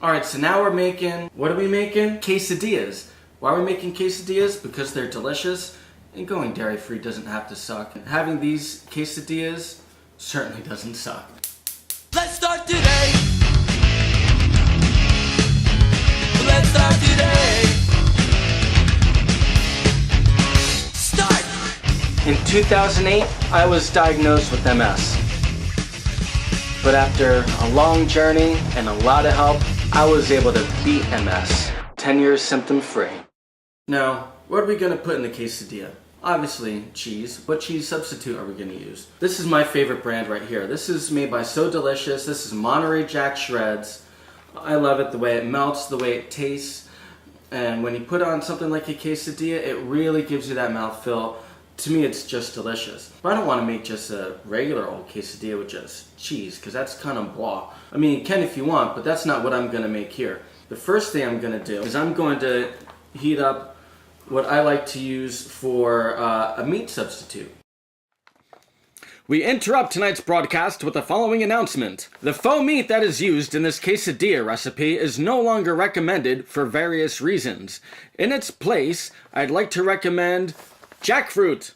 Alright, so now we're making, what are we making? Quesadillas. Why are we making quesadillas? Because they're delicious, and going dairy-free doesn't have to suck. Having these quesadillas certainly doesn't suck. Let's start today. Let's start today. Start! In 2008, I was diagnosed with MS. But after a long journey and a lot of help, I was able to beat MS. 10 years symptom-free. Now, what are we going to put in the quesadilla? Obviously, cheese. What cheese substitute are we going to use? This is my favorite brand right here. This is made by So Delicious. This is Monterey Jack Shreds. I love it, the way it melts, the way it tastes. And when you put on something like a quesadilla, it really gives you that mouthfeel. To me, it's just delicious. But I don't want to make just a regular old quesadilla with just cheese, because that's kind of blah. I mean, you can if you want, but that's not what I'm going to make here. The first thing I'm going to do is I'm going to heat up what I like to use for a meat substitute. We interrupt tonight's broadcast with the following announcement. The faux meat that is used in this quesadilla recipe is no longer recommended for various reasons. In its place, I'd like to recommend jackfruit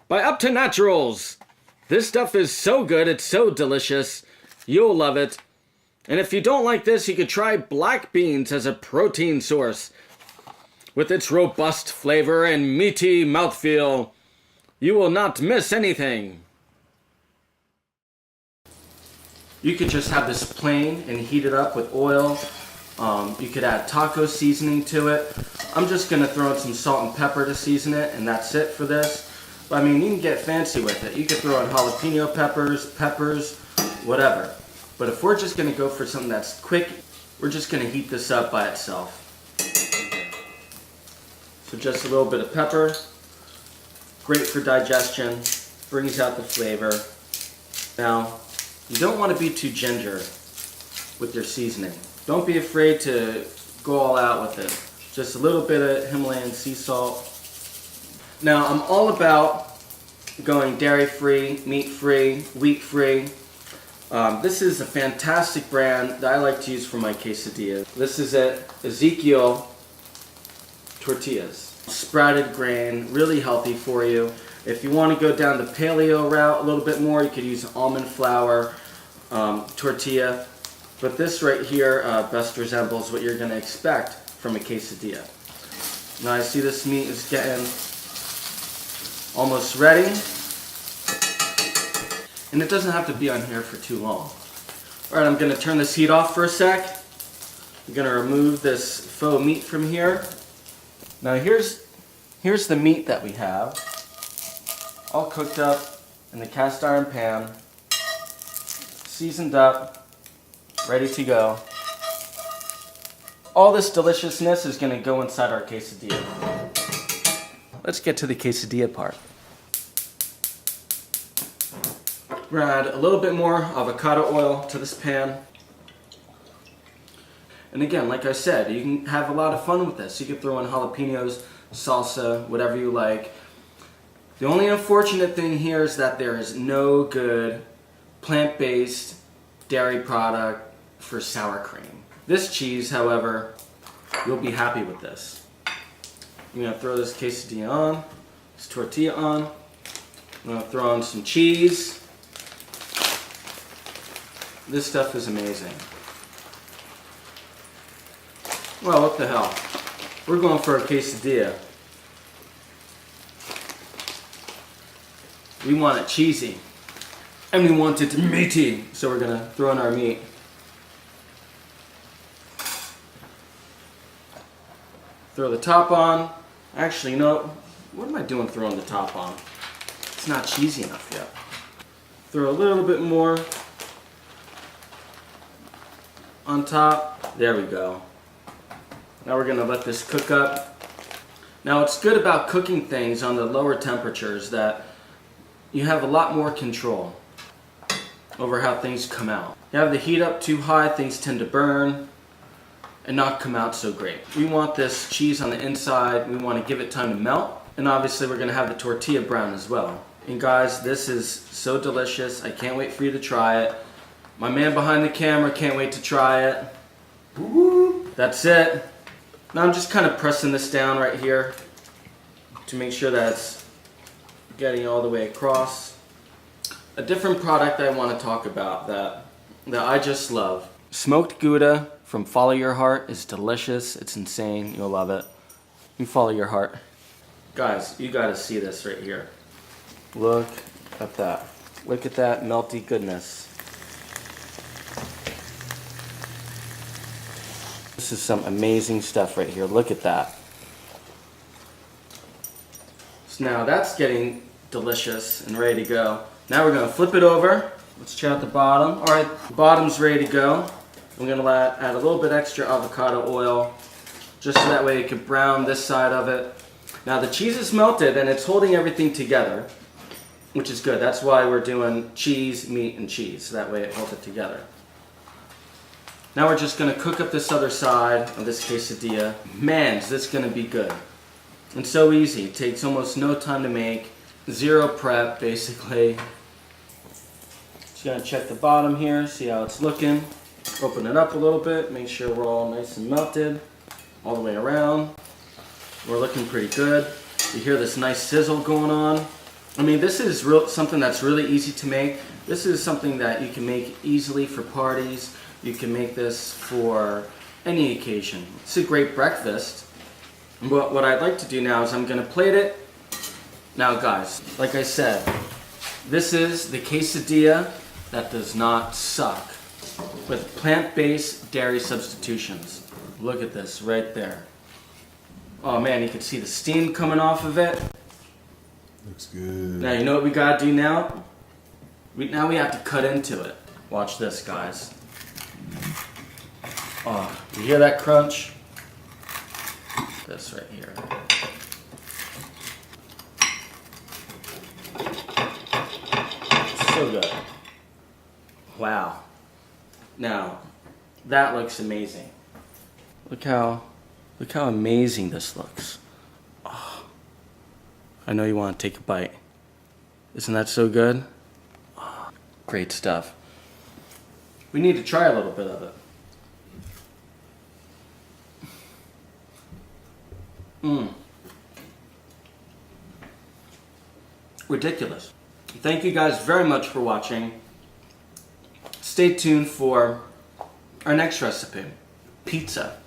by Up to Naturals. This stuff is so good, it's so delicious. You'll love it. And if you don't like this, you could try black beans as a protein source. With its robust flavor and meaty mouthfeel, you will not miss anything. You could just have this plain and heat it up with oil. You could add taco seasoning to it. I'm just going to throw in some salt and pepper to season it, and that's it for this. But I mean, you can get fancy with it. You could throw in jalapeno peppers, whatever. But if we're just going to go for something that's quick, we're just going to heat this up by itself. So just a little bit of pepper, great for digestion, brings out the flavor. Now, you don't want to be too ginger with your seasoning. Don't be afraid to go all out with it. Just a little bit of Himalayan sea salt. Now, I'm all about going dairy-free, meat-free, wheat-free. This is a fantastic brand that I like to use for my quesadilla. This is it, Ezekiel tortillas. Sprouted grain, really healthy for you. If you want to go down the paleo route a little bit more, you could use almond flour tortilla. But this right here best resembles what you're going to expect from a quesadilla. Now I see this meat is getting almost ready. And it doesn't have to be on here for too long. Alright, I'm going to turn this heat off for a sec. I'm going to remove this faux meat from here. Now here's the meat that we have, all cooked up in the cast iron pan, seasoned up, ready to go. All this deliciousness is going to go inside our quesadilla. Let's get to the quesadilla part. We're going to add a little bit more avocado oil to this pan. And again, like I said, you can have a lot of fun with this. You can throw in jalapenos, salsa, whatever you like. The only unfortunate thing here is that there is no good plant-based dairy product for sour cream. This cheese, however, you'll be happy with this. I'm going to throw this quesadilla on, this tortilla on. I'm going to throw in some cheese. This stuff is amazing. Well, what the hell? We're going for a quesadilla. We want it cheesy. And we want it meaty. So we're going to throw in our meat. Throw the top on. Actually, you know, what am I doing throwing the top on? It's not cheesy enough yet. Throw a little bit more on top. There we go. Now we're going to let this cook up. Now what's good about cooking things on the lower temperatures that you have a lot more control over how things come out. You have the heat up too high, things tend to burn and not come out so great. We want this cheese on the inside, we want to give it time to melt, and obviously we're going to have the tortilla brown as well. And guys, this is so delicious. I can't wait for you to try it. My man behind the camera can't wait to try it. That's it. Now I'm just kind of pressing this down right here to make sure that's getting all the way across. A different product I want to talk about that I just love. Smoked Gouda from Follow Your Heart is delicious. It's insane. You'll love it. You follow your heart. Guys, you gotta see this right here. Look at that. Look at that melty goodness. This is some amazing stuff right here. Look at that. So now that's getting delicious and ready to go. Now we're gonna flip it over. Let's check out the bottom. All right, the bottom's ready to go. I'm gonna add a little bit extra avocado oil, just so that way it can brown this side of it. Now the cheese is melted and it's holding everything together, which is good. That's why we're doing cheese, meat, and cheese. So that way it holds it together. Now we're just gonna cook up this other side of this quesadilla. Man, is this gonna be good. And so easy. It takes almost no time to make. Zero prep, basically. Just gonna check the bottom here, see how it's looking. Open it up a little bit, make sure we're all nice and melted all the way around. We're looking pretty good. You hear this nice sizzle going on. I mean, this is something that's really easy to make. This is something that you can make easily for parties. You can make this for any occasion. It's a great breakfast. But what I'd like to do now is I'm gonna plate it. Now guys, like I said, this is the quesadilla that does not suck, with plant-based dairy substitutions. Look at this right there. Oh man, you can see the steam coming off of it. Looks good. Now you know what we gotta do now? Now we have to cut into it. Watch this, guys. Oh, you hear that crunch? This right here. So good. Wow. Now, that looks amazing. Look how amazing this looks. Oh, I know you want to take a bite. Isn't that so good? Oh, great stuff. We need to try a little bit of it. Ridiculous. Thank you guys very much for watching. Stay tuned for our next recipe, pizza.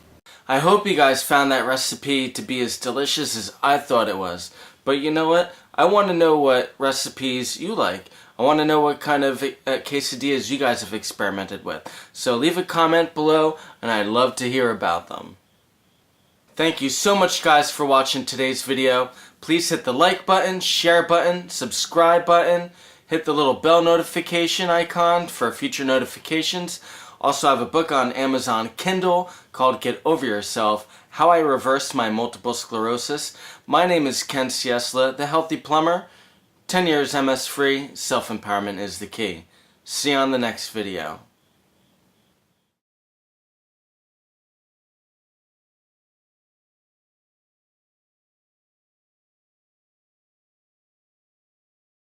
I hope you guys found that recipe to be as delicious as I thought it was. But you know what? I want to know what recipes you like. I want to know what kind of quesadillas you guys have experimented with. So leave a comment below and I'd love to hear about them. Thank you so much guys for watching today's video. Please hit the like button, share button, subscribe button, hit the little bell notification icon for future notifications. Also, I have a book on Amazon Kindle called Get Over Yourself, How I Reversed My Multiple Sclerosis. My name is Ken Ciesla, the Healthy Plumber. 10 years MS free, self-empowerment is the key. See you on the next video.